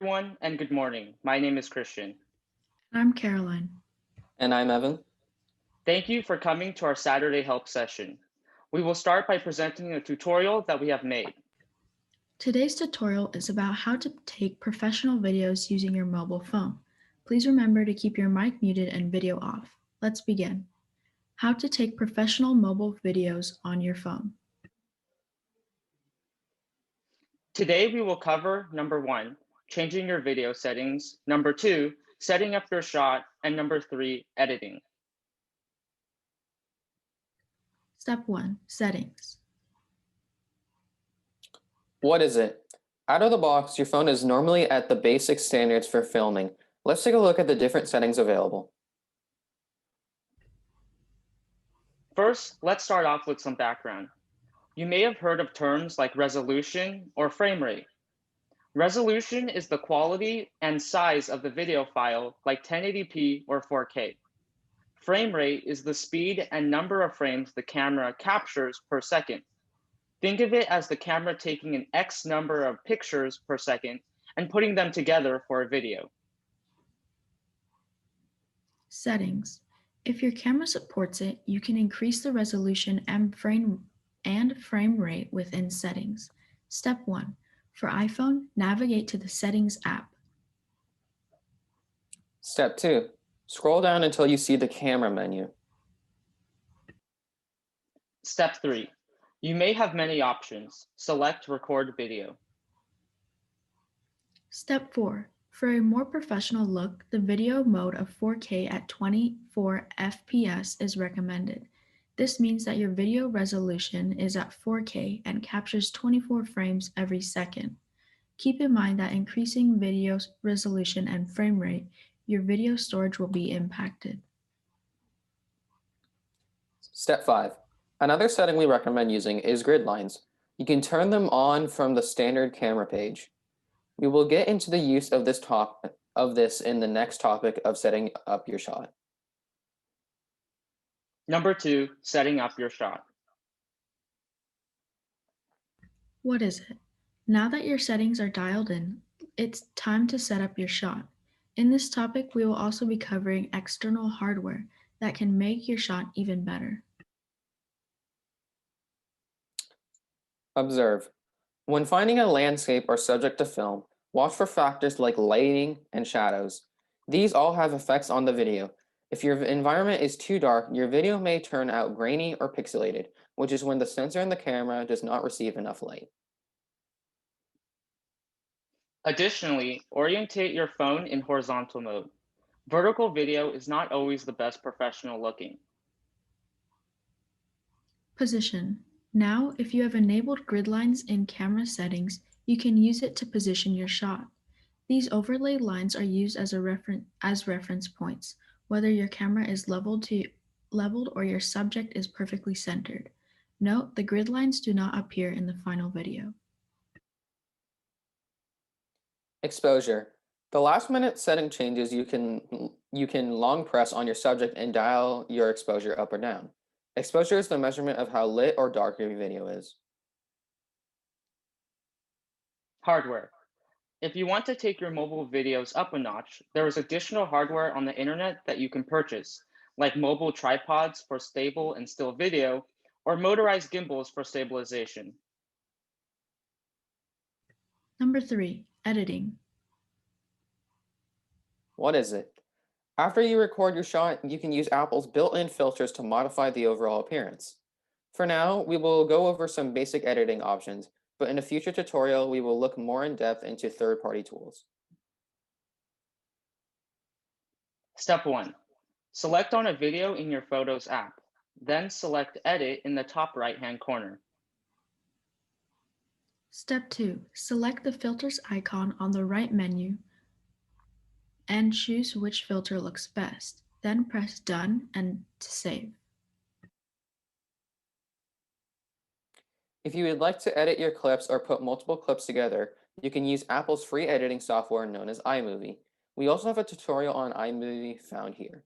everyone, and good morning. My name is Christian. I'm Caroline. And I'm Evan. Thank you for coming to our Saturday help session. We will start by presenting a tutorial that we have made. Today's tutorial is about how to take professional videos using your mobile phone. Please remember to keep your mic muted and video off. Let's begin. How to take professional mobile videos on your phone. Today we will cover number 1, changing your video settings, number 2, setting up your shot, and number 3, editing. Step 1. Settings. What is it? Out of the box, your phone is normally at the basic standards for filming. Let's take a look at the different settings available. First, let's start off with some background. You may have heard of terms like resolution or frame rate. Resolution is the quality and size of the video file, like 1080p or 4K. Frame rate is the speed and number of frames the camera captures per second. Think of it as the camera taking an X number of pictures per second and putting them together for a video. Settings. If your camera supports it, you can increase the resolution and frame rate within settings. Step 1. For iPhone, navigate to the Settings app. Step 2. Scroll down until you see the camera menu. Step 3. You may have many options. Select Record Video. Step 4. For a more professional look, the video mode of 4K at 24 FPS is recommended. This means that your video resolution is at 4K and captures 24 frames every second. Keep in mind that increasing video resolution and frame rate, your video storage will be impacted. Step 5. Another setting we recommend using is grid lines. You can turn them on from the standard camera page. We will get into the use of this in the next topic of setting up your shot. Number 2, setting up your shot. What is it? Now that your settings are dialed in, it's time to set up your shot. In this topic, we will also be covering external hardware that can make your shot even better. Observe. When finding a landscape or subject to film, watch for factors like lighting and shadows. These all have effects on the video. If your environment is too dark, your video may turn out grainy or pixelated, which is when the sensor in the camera does not receive enough light. Additionally, orientate your phone in horizontal mode. Vertical video is not always the best professional looking. Position. Now, if you have enabled grid lines in camera settings, you can use it to position your shot. These overlay lines are used as reference points, whether your camera is leveled or your subject is perfectly centered. Note, the grid lines do not appear in the final video. Exposure. The last minute setting changes you can long press on your subject and dial your exposure up or down. Exposure is the measurement of how lit or dark your video is. Hardware. If you want to take your mobile videos up a notch, there is additional hardware on the internet that you can purchase, like mobile tripods for stable and still video, or motorized gimbals for stabilization. Number 3. Editing. What is it? After you record your shot, you can use Apple's built-in filters to modify the overall appearance. For now, we will go over some basic editing options, but in a future tutorial, we will look more in depth into third-party tools. Step 1. Select on a video in your Photos app. Then select Edit in the top right-hand corner. Step 2. Select the filters icon on the right menu and choose which filter looks best. Then press Done and to save. If you would like to edit your clips or put multiple clips together, you can use Apple's free editing software known as iMovie. We also have a tutorial on iMovie found here.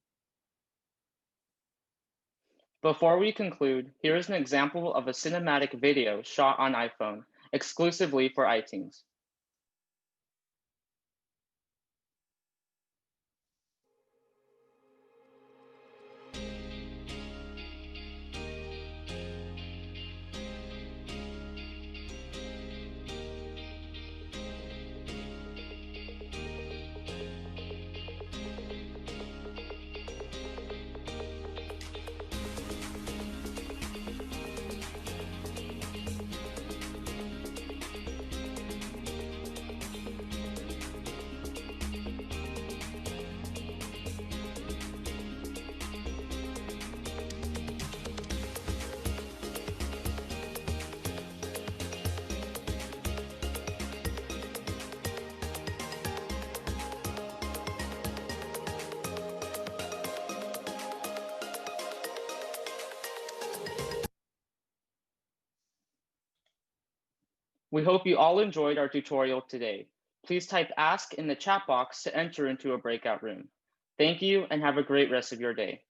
Before we conclude, here is an example of a cinematic video shot on iPhone, exclusively for ITeens. We hope you all enjoyed our tutorial today. Please type ask in the chat box to enter into a breakout room. Thank you and have a great rest of your day.